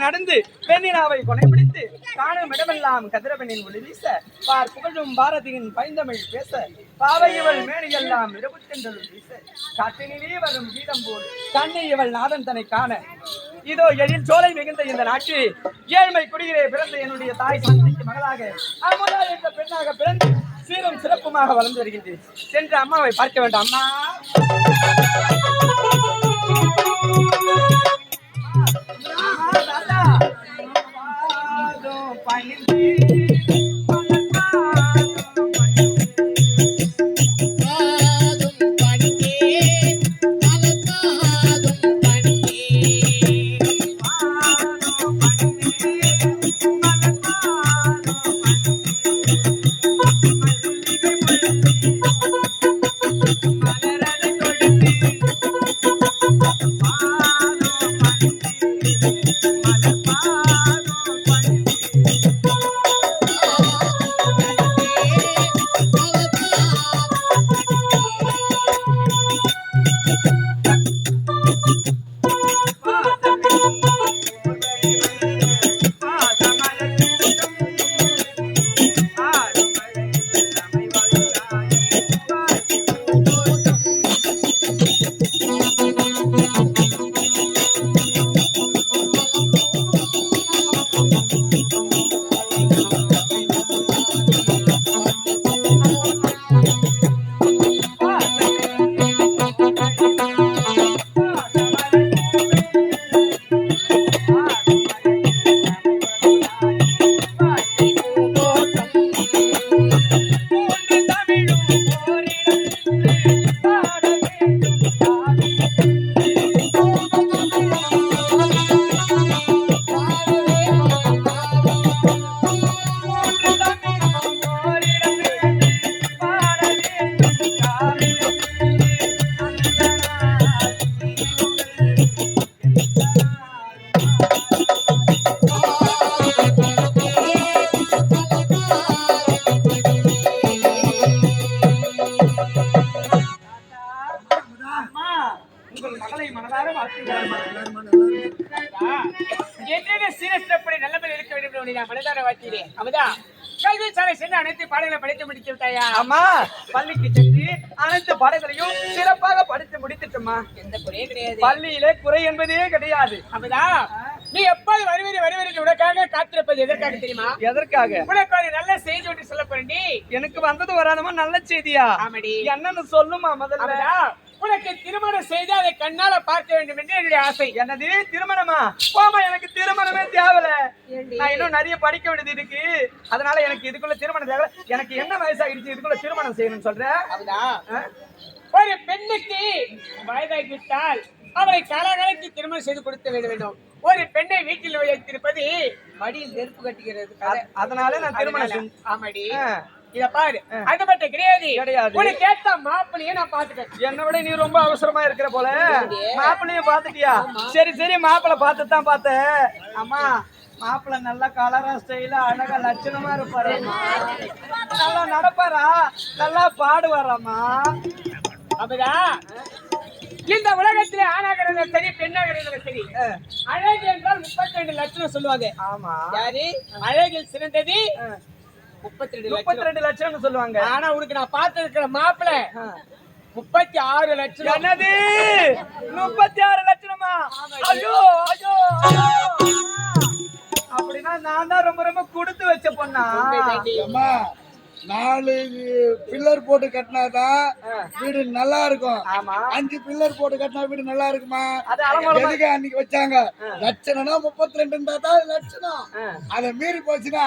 நடந்து பெண்ணினாவை கொனைப்பிடித்து காணும் இடமெல்லாம் கதிரவனின் ஒளி வீச பார் புகழும் பாரதியின் பைந்தமிழ் பேச பாவை இவள் மேனியெல்லாம் இரவுத்தென்றல் வீச காற்றினிலே வரும் கீதம் போல் கண்ணை இவள் நாதன் தன்னை காண இதோ எழில் சோலை மிகுந்த இந்த நாட்டில் ஏழ்மை குடியிலே பிறந்த என்னுடைய தாய் சந்திக்கு மகளாக அமுதா என்ற பெண்ணாக பிறந்து சீரும் சிறப்புமாக வளர்ந்து வருகின்றேன். சென்று அம்மாவை பார்க்க வேண்டாம். அம்மா வாழ்க்கை சீரஸ்டப்படி நல்லபடி இருக்க வேண்டும் என்று நான் மனதார வாழ்க்கிறேன். அமுதா, கல்வி சாலை சென்று அனைத்து பாடங்களை படித்து முடித்து விட்டாயா? ஆமா, பள்ளிக்கு சென்று அனைத்து பாடங்களையும் சிறப்பாக படித்து முடித்துட்டுமா. எந்த குறையும் கிடையாது. பள்ளியிலே குறை என்பதே கிடையாது. அமுதா, நீ எப்போது வருவீர் உனக்காக காத்திருப்பது எதற்காக தெரியுமா? எதற்காக? உனக்கு ஒரு நல்ல செய்தி ஒன்று சொல்ல போறேன்டி. எனக்கு வந்தது வராதமா நல்ல செய்தியா? ஆமாடி. என்னன்னு சொல்லுமா முதல்ல. உனக்கு திருமணம் செய்து அதை கண்ணால பார்க்க வேண்டும் என்று என்னுடைய ஆசை. என்னது திருமணமா? போமா, எனக்கு திருமணமே தேவையில்ல. நான் இன்னும் நிறைய படிக்க வேண்டியது இருக்கு. அதனால எனக்கு இதுக்குள்ள திருமணம் தேவை. எனக்கு என்ன வயசாகிடுச்சு இதுக்குள்ள திருமணம் செய்யணும்னு சொல்றேன். ஒரு பெண்ணுக்கு வயதாகிவிட்டால் அவரை காலகாலத்தில் திருமணம் செய்து கொடுத்து விட வேண்டும். ஒரு பெண்ணை வீட்டில் வைத்திருப்பது மடியில் நெருப்பு கட்டுகிறது. அதனால நான் திருமணம். ஆமாடி, இத பாரு, அது மட்டும் கிடையாது. உனக்கு ஏத்த மாப்பிள்ளையே நான் பாத்துட்டேன். என்னை விட நீ ரொம்ப அவசரமா இருக்கிற போல. மாப்பிள்ளையும் பாத்துட்டியா? சரி சரி, மாப்பிள்ளை பார்த்துதான் பார்த்தேன். அம்மா, மாப்பிள்ளை நல்லா கலரா ஸ்டைலா அழகா லட்சணமா இருப்பாரு. நல்லா நடப்பாரா, நல்லா பாடுவாராமா. அப்படிதான் இந்த உலகத்திலே ஆணாகிறது சரி பெண்ணாகிறது சரி, அழகு என்றால் 32 லட்சம் சொல்லுவாங்க. ஆமா, யாரு அழகில் சிறந்தது 32 லட்சம் சொல்லுவாங்க. ஆனா உனக்கு நான் பார்த்து இருக்கிற மாப்பிள்ளை 36 லட்சம். என்னது 36 லட்சமா? ஐயோ ஐயோ, அப்படின்னா நான் தான் ரொம்ப ரொம்ப கொடுத்து வச்ச பொண்ணா? 4 பில்லர் போட்டு கட்டினாதான் வீடு நல்லா இருக்கும். 5 பில்லர் போட்டு கட்டினா வீடு நல்லா இருக்குமா? எதுக்கு அன்னைக்கு வச்சாங்க? லட்சணம்னா 32 இருந்தா தான் லட்சணம். அதை மீறி போச்சுன்னா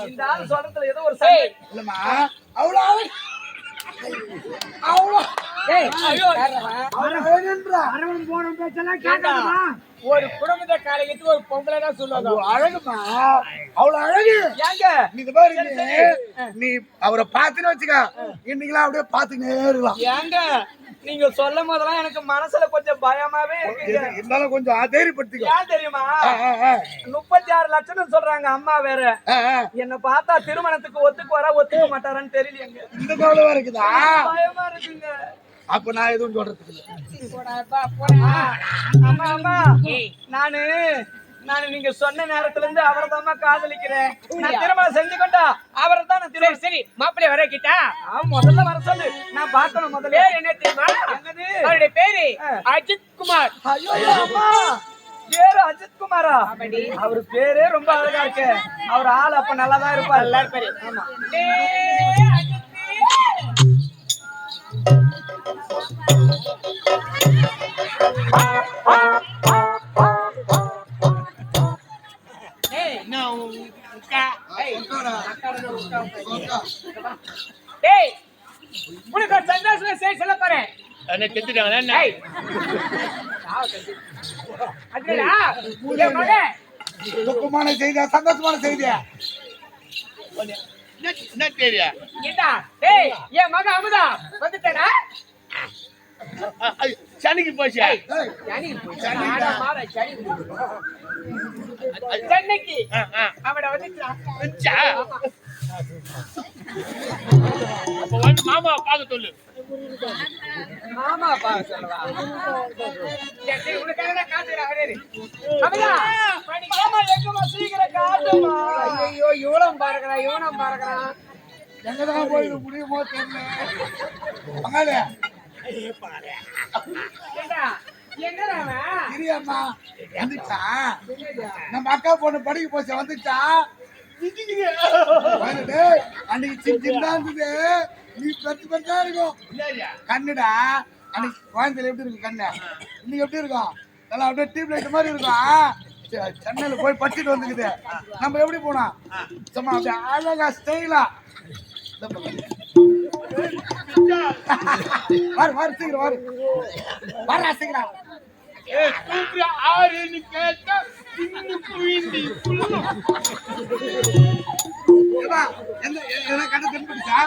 இந்த ஆள் சொல்றதுல ஏதோ ஒரு இல்லம்மா, அவ்வளவு அவ்வளோ ஒரு குடும்பத்தை காலைக்கு ஒரு பொம்பளை தான் சொல்லுவாங்க. அழகுமா, அவ்வளவு அழகு. ஏங்க நீ பாரு, நீ அவரை பாத்துன்னு வச்சுக்க, இன்னைக்கெல்லாம் அப்படியே பாத்துக்கிட்டே இருக்கலாம். ஏங்க நீங்க சொல்லும் போதெல்லாம் எனக்கு மனசுல கொஞ்சம் பயமாவே இருக்கு. இருந்தாலும் கொஞ்சம் தைரியப்படுத்திக்கோ. ஏன் தெரியுமா? 36 லட்சம் சொல்றாங்க. அம்மா வேற என்ன பார்த்தா திருமணத்துக்கு ஒத்துக்க மாட்டாரான்னு தெரியலையங்க. இந்த கவலைவா இருக்குதா? பயமா இருக்குங்க. அப்ப நான் எதுவும் சொல்றதுக்கு அம்மா அம்மா, நானு நீங்க சொன்ன நேரத்துல இருந்து அவரை தான் காதலிக்கிறேன். நான் திருமணம் செஞ்சு கொண்டா அவரை தான் நான் திருமணம். சரி, மாப்பிள்ளை வர கிட்டா முதல்ல வர சொல்லு, நான் பார்க்கணும். முதல்ல என்ன தெரியுமா? அவருடைய பேரு அஜித் குமார். ஐயோ அம்மா, பேரு அஜித் குமாரா? அவரு பேரே ரொம்ப அழகா இருக்கு. அவர் ஆள் அப்ப நல்லாதான் இருப்பார். நல்லா இருப்பாரு. ஆமா. உனக்கு சந்தோஷம் செய்ய சொல்ல போறேன். துக்கமான செய்தியா சந்தோஷமான செய்தியா? என்ன தெரியா? என் மக அமுதா வந்துட்டா சனிக்கு போச்சு. சென்னைக்கு அவட வந்துச்சா? மாமா பார்க்க சொல்லு. மாமா பார்க்க சொல்லவா? உனக்காக காத்துறேன். மாமா எங்கம்மா சீக்கிரம் காட்டுமா? ஐயோ இவனும் பாருக்கிறான். எங்கதான் போயிட முடியுமோ தெரியல. மகளே இல்லையம்மா, வந்துச்சா? நம்ம அக்கா பொண்ணு படிக்க போச்சு, வந்துச்சா? அன்னைக்கு சின்ன இருந்தது, நீ பெருசா இருக்கும் கண்ணுடா. அன்னைக்கு குழந்தையில எப்படி இருக்கும் கண்ணு, இன்னைக்கு எப்படி இருக்கும்? நல்லா அப்படியே டியூப் லைட் மாதிரி இருக்கும். சென்னையில போய் படிச்சுட்டு வந்துக்குது. நம்ம எப்படி போனோம்? சும்மா அப்படியே அழகா ஸ்டைலா வர சீக்கிரம் வர சீக்கிரம். கண்ணை தென்படுச்சா?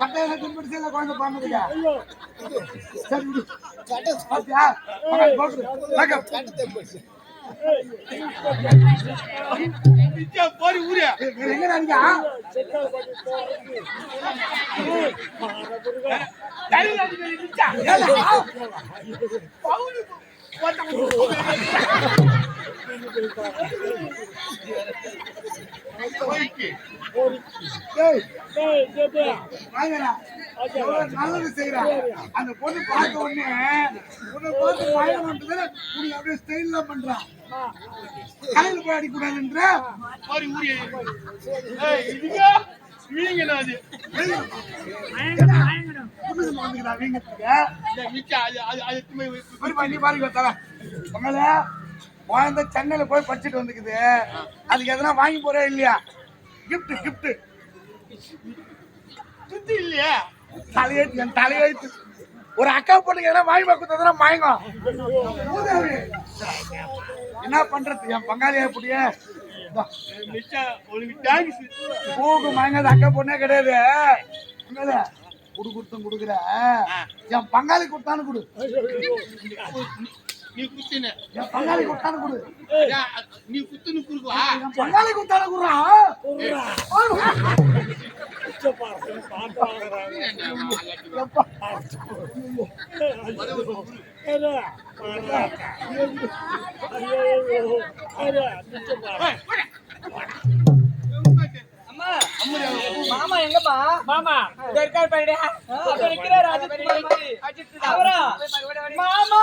கட்டையில தென்படுச்சு இல்ல குழந்தை பாம்புக்கிட்ட? போரி ஊரே எங்க நினைக்கா நல்லது செய்யறான் அந்த பொண்ணு பார்த்த உடனே உன்னை பார்த்து பயணம் பண்றது உனக்கு அப்படியே ஸ்டைல் தான் பண்றான் காலையில போய் அடிக்கூடாதுன்ற போரி ஊரே இதுக்கா வீங்க அது வந்துக்கிறா வீங்கத்துக்கு மிச்சா அது நீ பாருங்க தர உங்கள குழந்தை சென்னையில போய் படிச்சுட்டு வந்துக்குது அதுக்கு எதனா வாங்கி போறே இல்லையா கிஃப்ட் கிஃப்ட் சுத்தி இல்லையா தலையெழுத்து என் தலையெழுத்து ஒரு அக்கா பொண்ணுக்கு எதனா வாங்கி கொடுத்ததுனா மயங்கும் என்ன பண்றது என் பங்காளியா இப்படியே மிச்சா உனக்கு தேங்க்ஸ் போகு மயங்காத அக்கா பொண்ணே கிடையாது உங்கள குடு கொடுத்தும் கொடுக்குற என் பங்காளி கொடுத்தானு கொடு நீ குத்தின என் பங்காளி கொடுத்தானு கொடு நீ குத்துன்னு குறுக்குவா என் பங்காளி கொடுத்தானு குடுறா அம்மா மாமா எங்கம்மா மாமா இங்க இருக்காரு பாருடா. அப்ப இருக்கிறாரு அஜித் குமார் மாதிரி. அவரா மாமா